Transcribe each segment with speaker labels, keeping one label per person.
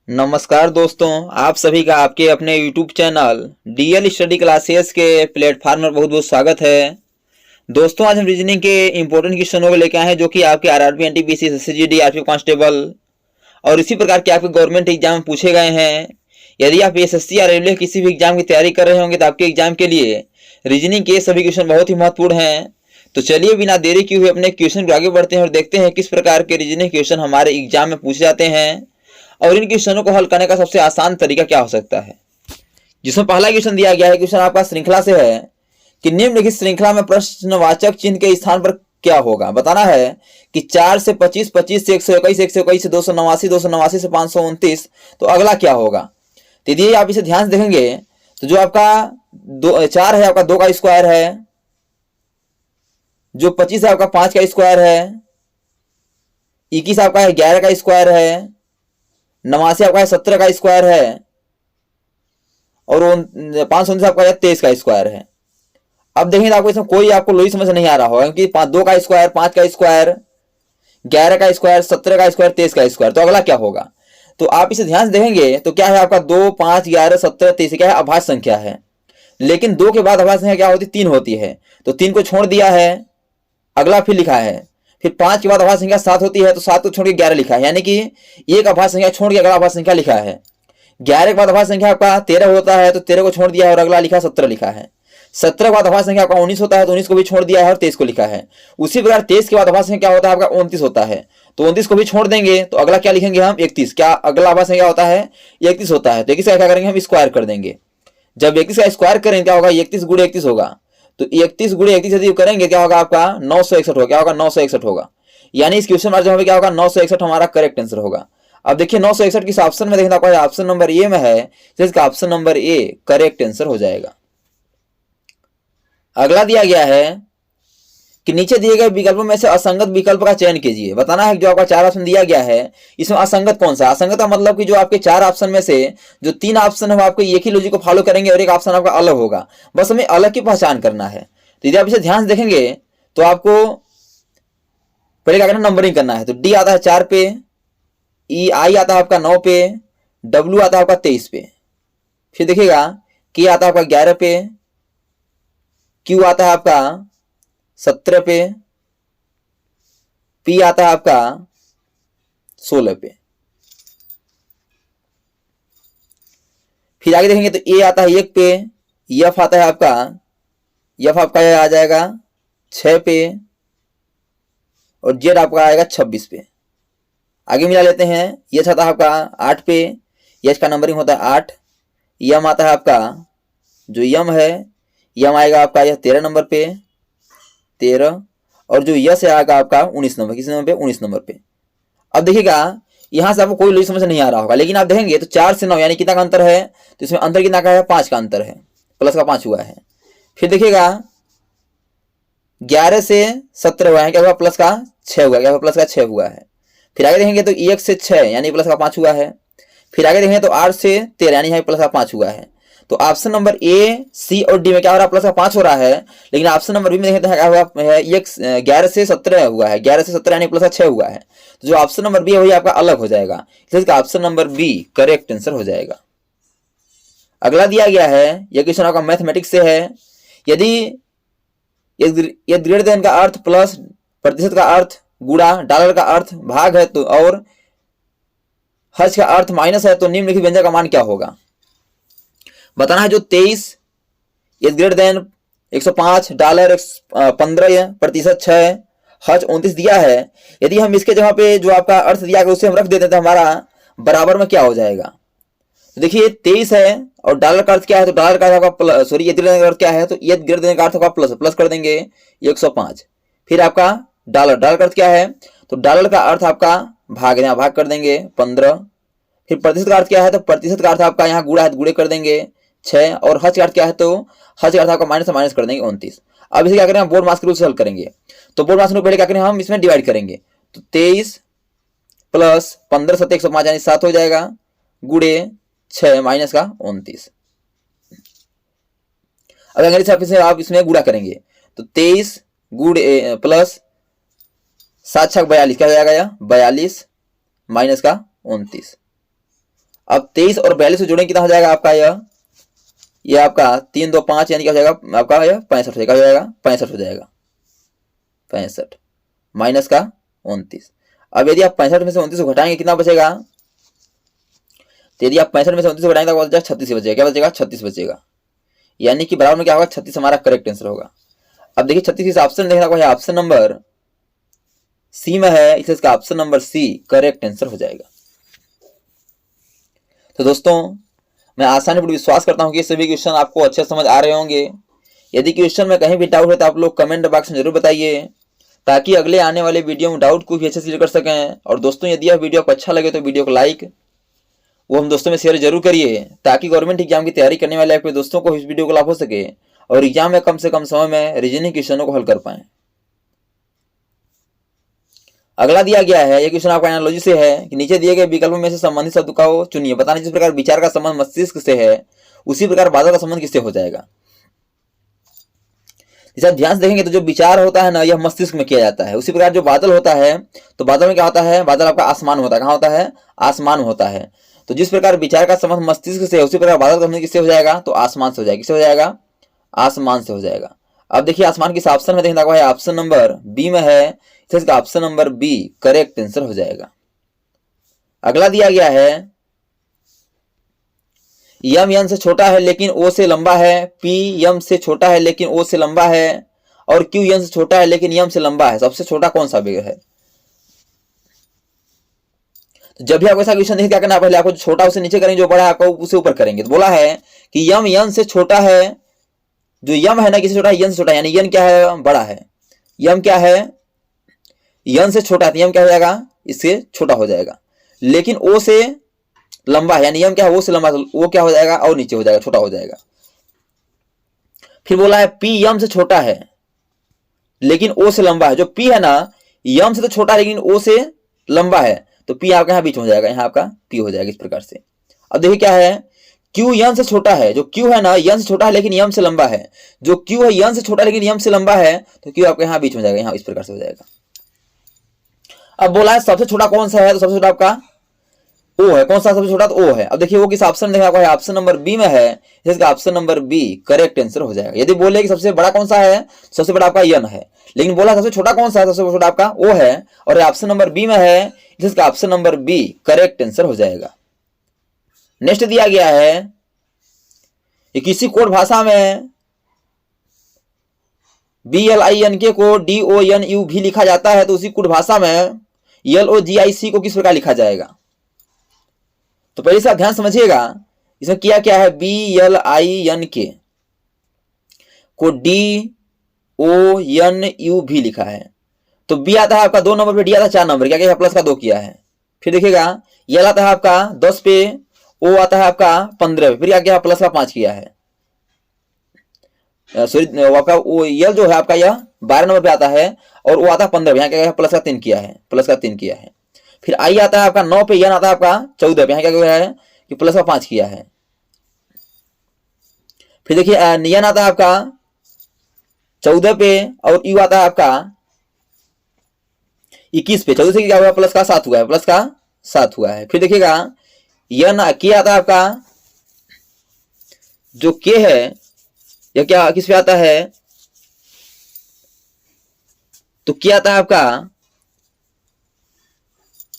Speaker 1: नमस्कार दोस्तों, आप सभी का आपके अपने YouTube channel DL study classes के प्लेटफार्म पर बहुत बहुत स्वागत है। दोस्तों, आज हम रीजनिंग के इंपॉर्टेंट क्वेश्चनों को लेकर आए हैं जो कि आपके RRB, NTPC, SSC, DRP constable और इसी प्रकार के आपके गवर्नमेंट एग्जाम में पूछे गए हैं। यदि आप एसएससी या रेलवे किसी भी एग्जाम की तैयारी कर रहे होंगे तो आपके एग्जाम के लिए रीजनिंग के सभी क्वेश्चन बहुत ही महत्वपूर्ण हैं। तो चलिए बिना देरी किए हुए अपने क्वेश्चन को आगे बढ़ते हैं और देखते हैं किस प्रकार के रीजनिंग क्वेश्चन हमारे एग्जाम में पूछे जाते हैं और इन क्वेश्चनों को हल करने का सबसे आसान तरीका क्या हो सकता है। जिसमें पहला क्वेश्चन दिया गया है, क्वेश्चन आपका श्रृंखला से है कि निम्नलिखित श्रृंखला में प्रश्नवाचक चिन्ह के स्थान पर क्या होगा। बताना है कि 4 से 25, 25 से 121, 121 से 289, 289 से 529, तो अगला क्या होगा। तो यदि आप इसे ध्यान से देखेंगे तो जो आपका 4 है आपका 2 का स्क्वायर है, जो 25 है आपका 5 का स्क्वायर है, 21 आपका 11 का स्क्वायर है, 89 आपका 17 का स्क्वायर है और 529 आपका 23 का स्क्वायर है। अब देखेंगे आपको इसमें कोई आपको लोई समझ नहीं आ रहा होगा क्योंकि 2 का स्क्वायर, 5 का स्क्वायर, 11 का स्क्वायर, 17 का स्क्वायर, 23 का स्क्वायर, तो अगला क्या होगा। तो आप इसे ध्यान से देखेंगे तो क्या है आपका 2, 5, 11, 17, 23 क्या है, अभाज्य संख्या है। लेकिन 2 के बाद अभाज्य संख्या क्या होती है, 3 होती है। तो 3 को छोड़ दिया है, अगला फिर लिखा है। फिर 5 के बाद अभाज्य संख्या 7 होती है तो 7 को छोड़ के 11 लिखा है, यानी कि एक अभाज्य संख्या छोड़ के अगला अभाज्य संख्या लिखा है। 11 के बाद अभाज्य संख्या आपका 13 होता है तो 13 को छोड़ दिया है और अगला लिखा 17 लिखा है। 17 के बाद अभाज्य संख्या आपका 19 होता है तो 19 को भी छोड़ दिया है और 23 को लिखा है। उसी प्रकार 23 के बाद अभाज्य संख्या क्या होता है आपका 29 होता है, तो 29 को भी छोड़ देंगे तो अगला क्या लिखेंगे हम, 31। क्या अगला अभाज्य संख्या होता है 31 होता है, तो 31 का क्या करेंगे हम, स्क्वायर कर देंगे। जब 31 का स्क्वायर करेंगे क्या होगा, 31 गुणे 31 होगा। तो 31 गुणे 31 यदि करेंगे क्या होगा आपका 961 होगा। क्या होगा, 961 होगा। यानी इस क्वेश्चन में जो क्या होगा 961 हमारा करेक्ट आंसर होगा। अब देखिए 961 किस ऑप्शन में, देखना आपका ऑप्शन नंबर ए में है, तो इसका option number A correct answer हो जाएगा। अगला दिया गया है कि नीचे दिए गए विकल्पों में से असंगत विकल्प का चयन कीजिए। बताना है कि जो आपका 4 ऑप्शन दिया गया है इसमें असंगत कौन सा। असंगत का मतलब कि जो आपके 4 ऑप्शन में से जो 3 ऑप्शन है वो आपको एक ही लॉजिक को फॉलो करेंगे और एक ऑप्शन आपका अलग होगा, बस हमें अलग की पहचान करना है। तो यदि आप इसे ध्यान से देखेंगे तो आपको पहले क्या करना, नंबरिंग करना है। तो डी आता है 4 पे, ई आई आता है आपका 9 पे, डब्ल्यू आता है आपका 23 पे, फिर देखिएगा के आता है आपका 11 पे, क्यू आता है आपका 17 पे, पी आता है आपका 16 पे। फिर आगे देखेंगे तो ए आता है 1 पे, एफ आता है आपका, एफ आपका आ जाएगा 6 पे और जेड आपका आएगा 26 पे। आगे मिला लेते हैं, एच आता है आपका 8 पे, एच का नंबरिंग होता है 8। यम आता है आपका, जो यम है यम आएगा आपका यह 13 नंबर पे, 13। और जो यस आएगा आपका 19 नंबर, किस नंबर पे, 19 नंबर पे। अब देखिएगा यहां से आपको कोई लॉजिक समझ नहीं आ रहा होगा, लेकिन आप देखेंगे तो 4 से 9 यानी कितना का अंतर है, तो इसमें अंतर कितना का है, 5 का अंतर है, प्लस का 5 हुआ है। फिर देखिएगा 11 से 17 हुआ है, क्या हुआ, प्लस का 6 हुआ, क्या हुआ, प्लस का 6 हुआ है। फिर आगे देखेंगे तो 1 से 6 यानी प्लस का 5 हुआ है। फिर आगे देखेंगे तो 8 से 13 यानी प्लस का 5 हुआ है। तो ऑप्शन नंबर ए, सी और डी में क्या हो रहा है, प्लस का 5 हो रहा है। लेकिन ऑप्शन नंबर बी में देखें तो क्या हुआ है, 11 से 17 हुआ है, 11 से 17 यानी प्लस का 6 हुआ है। तो जो ऑप्शन नंबर बी है वही आपका अलग हो जाएगा, इसलिए इसका option number B correct answer हो जाएगा। अगला दिया गया है, यह क्वेश्चन आपका मैथमेटिक्स से है। यदि ग्रेटर देन का अर्थ प्लस प्रतिशत का अर्थ गुणा डॉलर का अर्थ भाग है तो और हर्ष का अर्थ माइनस है तो निम्नलिखित व्यंजक का मान क्या होगा। बताना है जो 23 ग्रेटर देन 105 डॉलर 15 प्रतिशत 6 हर्ष 29 दिया है, यदि हम इसके जगह पे जो आपका अर्थ दिया है उसे हम रख देते हैं तो हमारा बराबर में क्या हो जाएगा। तो देखिए 23 है और डॉलर का अर्थ क्या है, तो डॉलर का अर्थ सॉरी ये ग्रेटर देन का अर्थ क्या है, तो ये ग्रेटर देन का अर्थ होगा प्लस, प्लस कर देंगे 105। फिर आपका डॉलर का अर्थ क्या है, तो डॉलर का अर्थ आपका भाग, यहाँ भाग कर देंगे 15। फिर प्रतिशत का अर्थ क्या है, तो प्रतिशत का अर्थ आपका यहाँ गुणा है तो गुणे कर देंगे 6। और हज का अर्थ क्या है, तो हज का अर्थ आपका माइनस माइनस कर देंगे 29। अब इसे क्या करें, बोर्ड मास के रूप से हल करेंगे। तो बोर्ड मास के रूप पहले क्या करें, हम इसमें डिवाइड करेंगे। तो 23 प्लस 15 7 105 यानी 7 हो जाएगा, गुणे 6 माइनस का 29। अब अंग्रेजी छापे से आप इसमें गुणा करेंगे तो 23 गुणे प्लस 7 6 42 क्या हो जाएगा, 42 माइनस का 29। अब 23 और 42 से जोड़ेंगे कितना हो जाएगा आपका ये आपका 3 2 5 यानी क्या हो जाएगा आपका यह 65 हो जाएगा 65 हो जाएगा 65 माइनस का 29। अब यदि आप 65 में से 29 को घटाएंगे कितना बचेगा, तो यदि आप 65 में से 29 को घटाएंगे तो 36 बचेगा। क्या बचेगा 36 बचेगा, यानी कि बराबर में क्या होगा 36 हमारा करेक्ट आंसर होगा। अब देखिए 36 इस ऑप्शन देखना को है ऑप्शन नंबर सी में है, इसलिए इसका option number C correct answer हो जाएगा। तो दोस्तों मैं आसानी पूर्वक विश्वास करता हूं कि ये सभी क्वेश्चन आपको अच्छे समझ आ रहे होंगे। यदि क्वेश्चन में कहीं भी डाउट है तो आप लोग कमेंट बॉक्स में जरूर बताइए, ताकि अगले आने वाले वीडियो में डाउट को भी अच्छे से क्लियर कर सकें। और दोस्तों यदि यह वीडियो आपको अच्छा लगे तो वीडियो को लाइक वो हम दोस्तों में शेयर जरूर करिए, ताकि गवर्नमेंट एग्जाम की तैयारी करने वाले आपके दोस्तों को इस वीडियो को लाभ हो सके और एग्जाम में कम से कम समय में रीजनिंग क्वेश्चनों को हल कर पाए। अगला दिया गया है, यह क्वेश्चन आपका एनालॉजी से है कि नीचे दिए गए विकल्पों में से संबंधित शब्द का चुनिए। बताना जिस प्रकार विचार का संबंध मस्तिष्क से है उसी प्रकार बादल का संबंध किससे हो जाएगा। जैसे आप ध्यान से देखेंगे तो जो विचार होता है ना यह मस्तिष्क में किया जाता है, उसी प्रकार जो बादल होता है तो बादल में क्या होता है, बादल आपका आसमान होता है। कहाँ होता है, आसमान होता है। तो जिस प्रकार विचार का संबंध मस्तिष्क से है उसी प्रकार बादल का संबंध किससे हो जाएगा, तो आसमान से हो जाएगा। किससे हो जाएगा, आसमान से हो जाएगा। अब देखिए आसमान किस ऑप्शन में देखना है, ऑप्शन नंबर बी में है, इसका option number B correct answer हो जाएगा। अगला दिया गया है यम यन से छोटा है लेकिन ओ से लंबा है, पी यम से छोटा है लेकिन ओ से लंबा है, और क्यू यन से छोटा है लेकिन यम से लंबा है। सबसे छोटा कौन सा वेग है। तो जब भी आपको ऐसा क्वेश्चन देखें क्या करना, पहले आपको जो छोटा उसे नीचे करेंगे, जो बड़ा है आपको उसे ऊपर करेंगे। तो बोला है कि यम यन से छोटा है, जो यम है ना किससे छोटा है, यन से छोटा है, यानी यन क्या है, बड़ा है। यम क्या है, यन से छोटा है, यम क्या हो जाएगा, इससे छोटा हो जाएगा। लेकिन ओ से लंबा है, यानी यम क्या है, ओ से लंबा, तो वो क्या हो जाएगा, और नीचे हो जाएगा, छोटा हो जाएगा। फिर बोला है पी यम से छोटा है लेकिन ओ से लंबा है। जो पी है ना यम से तो छोटा है लेकिन ओ से लंबा है, तो पी आपका यहाँ बीच में हो जाएगा, यहाँ आपका पी हो जाएगा इस प्रकार से। अब देखिए क्या है, क्यू यन से छोटा है, जो क्यू है ना यन से छोटा है लेकिन यम से लंबा है। जो क्यू है यन से छोटा लेकिन यम से लंबा है, तो क्यू आपका यहाँ बीच में जाएगा, यहाँ इस प्रकार से हो जाएगा। अब बोला है सबसे छोटा कौन सा है, तो सबसे छोटा आपका ओ है। कौन सा सबसे छोटा, तो ओ है। अब देखिए वो किस ऑप्शन में देखा है, ऑप्शन नंबर बी में है, इसका option number B correct answer हो जाएगा। यदि बोले कि सबसे बड़ा कौन सा है, सबसे बड़ा आपका यन है, लेकिन बोला सबसे छोटा कौन सा है, सबसे छोटा आपका ओ है, और ऑप्शन नंबर बी में है, इसका option number B correct answer हो जाएगा। नेक्स्ट दिया गया है कि किसी कोड भाषा में BLINK को DONU भी लिखा जाता है, तो उसी कोड भाषा में LOGIC को किस प्रकार लिखा जाएगा। तो पहले से आप ध्यान समझिएगा, इसमें किया क्या है, BLINK को DONU भी लिखा है। तो बी आता है आपका 2 नंबर पे, डी आता है 4 नंबर, क्या क्या प्लस का 2 किया है। फिर देखिएगा यल आता है आपका 10 पे, ओ आता है आपका 15 पे, फिर क्या किया प्लस का 5 किया है। सॉरी आपका वो यल जो है आपका यह 12 नंबर पे आता है, और वो आता है 15 पे, यहाँ क्या प्लस का 3 किया है, प्लस का 3 किया है। फिर आई आता है आपका 9 पे, यन आता है आपका 14 पे, यहाँ क्या किया है कि प्लस का 5 किया है। फिर देखिए नियन आता है आपका 14 पे, और यू आता है आपका 21 पे, 14 से क्या हुआ, प्लस का 7 हुआ है, प्लस का 7 हुआ है। फिर देखिएगा यन के आता है आपका, जो के है यह क्या किस पे आता है, तो क्या आता है आपका,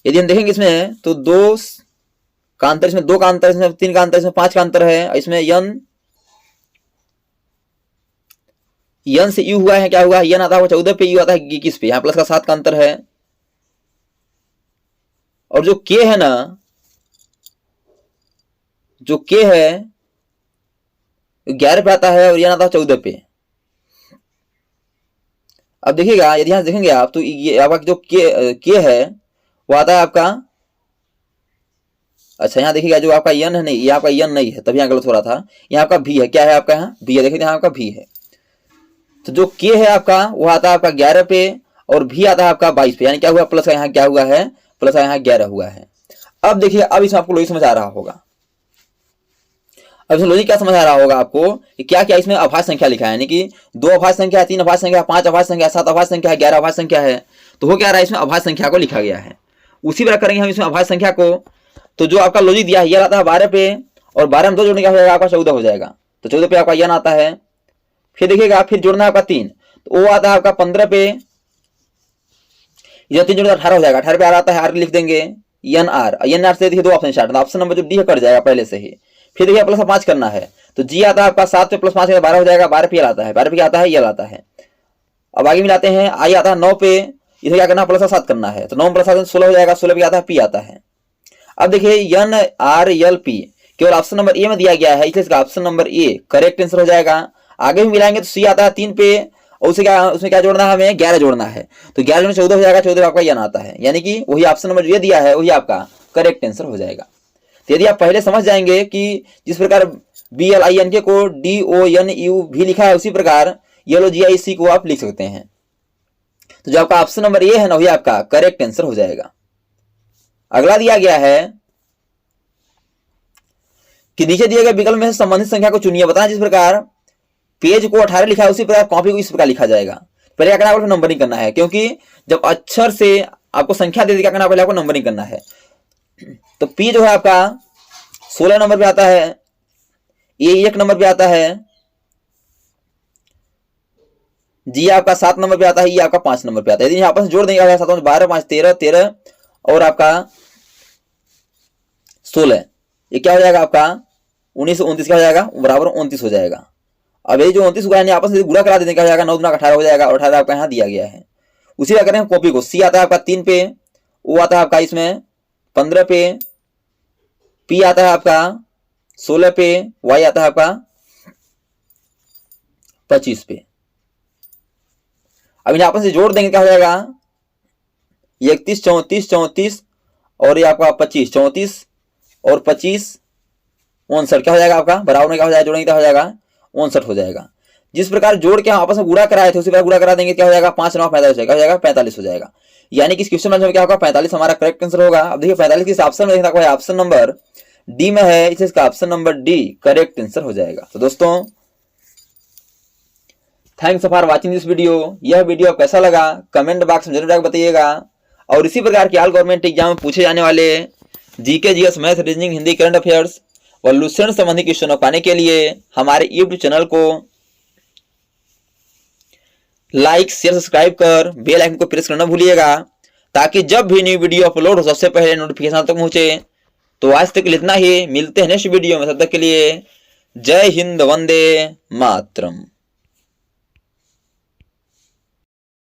Speaker 1: यदि हम देखेंगे इसमें तो 2 का अंतर, इसमें 2 का अंतर, इसमें 3 का अंतर, इसमें 5 का अंतर है। इसमें यन से यू हुआ है, क्या हुआ, यन आता है 14 पे, यू आता है 21 पे, यहाँ प्लस का 7 का अंतर है। और जो के है ना, जो के है 11 पे आता है, और यन आता है 14 पे। अब देखिएगा यदि यहां देखेंगे आप, तो ये आपका जो के है वो आता है आपका, अच्छा यहाँ देखिएगा जो आपका यन है, नहीं ये आपका यन नहीं है, तभी यहाँ गलत हो रहा था, यहाँ आपका भी है। क्या है आपका, यहाँ भी है, देखिए यहाँ आपका भी है। तो जो के है आपका वो आता है आपका 11 पे, और भी आता है आपका 22 पे, यानी क्या हुआ, प्लस का यहाँ क्या हुआ है, प्लस का यहाँ 11 हुआ है। अब देखिए अब इसमें आपको लॉजिक समझ आ रहा होगा। अब इसमें लॉजिक क्या समझ आ रहा होगा आपको कि क्या क्या इसमें अभाज्य संख्या लिखा है, यानी कि 2 अभाज्य संख्या है, 3 अभाज्य संख्या है, 5 अभाज्य संख्या है, 7 अभाज्य संख्या है, 11 अभाज्य संख्या है। तो वो क्या रहा है, इसमें अभाज्य संख्या को लिखा गया है। उसी प्रकार करेंगे हम इसमें अभाज्य संख्या को। तो जो आपका लॉजिक दिया है यह आता है 12 पे, और 12 में 2 जोड़ने का हो जाएगा आपका 14 हो जाएगा। तो 14 पे आपका यन आता है। फिर देखिएगा फिर जोड़ना है आपका 3, तो वो आता है आपका 15 पे, यह 3 जोड़ना 18 हो जाएगा। 18 पे आर आता है, आर लिख देंगे एन आर। एन आर से देखिए 2 ऑप्शन स्टार्ट, ऑप्शन नंबर जो डी है कट जाएगा पहले से ही। फिर देखिए प्लस 5 करना है, तो जी आता है आपका 7 पे प्लस 5 12 हो जाएगा। 12 पे एल आता है, 12 पे आता है एल आता है। अब आगे मिलाते हैं, आई आता है 9 पे, इसे क्या करना है प्लस 7 करना है, तो 9 प्लस 7 16 हो जाएगा। 16 पे आता है पी आता है। अब देखिए एन आर एल पी केवल ऑप्शन नंबर ए में दिया गया है, इसलिए इसका option number A correct answer हो जाएगा। आगे भी मिलाएंगे तो सी आता है 3 पे, और उसमें क्या जोड़ना है, हमें 11 जोड़ना है, तो 11 में 14 हो जाएगा। 14 आपका एन आता है, यानी कि वही ऑप्शन नंबर ये दिया है वही आपका करेक्ट आंसर हो जाएगा। तो यदि आप पहले समझ जाएंगे कि जिस प्रकार बी एल आई एन के को डी ओ एन यू भी लिखा है, उसी प्रकार येलो जी आई सी को आप लिख सकते हैं। तो जो आपका ऑप्शन नंबर ए है ना वही आपका करेक्ट आंसर हो जाएगा। अगला दिया गया है कि नीचे दिए गए विकल्प में से संबंधित संख्या को चुनिए। बताएं जिस प्रकार पेज को 18 लिखा है उसी प्रकार कॉपी को इस प्रकार लिखा जाएगा। पहले क्या करना है, नंबरिंग करना है, क्योंकि जब अक्षर से आपको संख्या दे दी क्या करना, पहले आपको नंबरिंग करना है। तो पी जो है आपका 16 नंबर पे आता है, ए 1 नंबर पे आता है, जी आपका 7 नंबर पे आता है, ये आपका 5 नंबर पे आता है। यदि आपस में जोड़ देंगे 7 12 5 13 13 और आपका 16, ये क्या हो जाएगा आपका 19 29 क्या हो जाएगा बराबर 29 हो जाएगा। अब ये जो 29 हुआ है आपस में गुणा करा देने का हो जाएगा, 9 गुना 18 हो जाएगा, और 18 आपका यहाँ दिया गया है। उसी का करें कॉपी को, सी आता है आपका 3 पे, ओ आता है आपका इसमें 15 पे, पी आता है आपका 16 पे, वाई आता है आपका 25 पे। अब इन्हें आपस में जोड़ देंगे क्या हो जाएगा 31 34 34 और ये आपका 25 34 और 25 59 क्या हो जाएगा आपका बराबर में क्या हो जाएगा, जोड़ेंगे क्या हो जाएगा 59 हो जाएगा। जिस प्रकार जोड़ के हम आपस में गुणा कराए थे उसी प्रकार गुणा करा देंगे, क्या हो जाएगा 5 9 45 हो जाएगा 45 हो जाएगा। यानी कि इस क्वेश्चन में क्या होगा 45 हमारा करेक्ट आंसर होगा। अब देखिए 45 किस ऑप्शन में देखना, ऑप्शन नंबर डी में है, इसलिए इसका option number D correct answer हो जाएगा। तो दोस्तों thanks for watching this video. यह वीडियो कैसा लगा कमेंट बॉक्स में जरूर बताइएगा, और इसी प्रकार के ऑल गवर्नमेंट एग्जाम में पूछे जाने वाले GK GS math reasoning Hindi current affairs और लुसेंट संबंधी क्वेश्चनों पाने के लिए हमारे यूट्यूब चैनल को लाइक शेयर सब्सक्राइब कर बेल आइकन को प्रेस करना भूलिएगा, ताकि जब भी न्यू वीडियो अपलोड हो सबसे पहले नोटिफिकेशन तक पहुंचे। तो आज तक इतना ही, मिलते हैं नेक्स्ट वीडियो में, तब तक के लिए जय हिंद वंदे मातरम।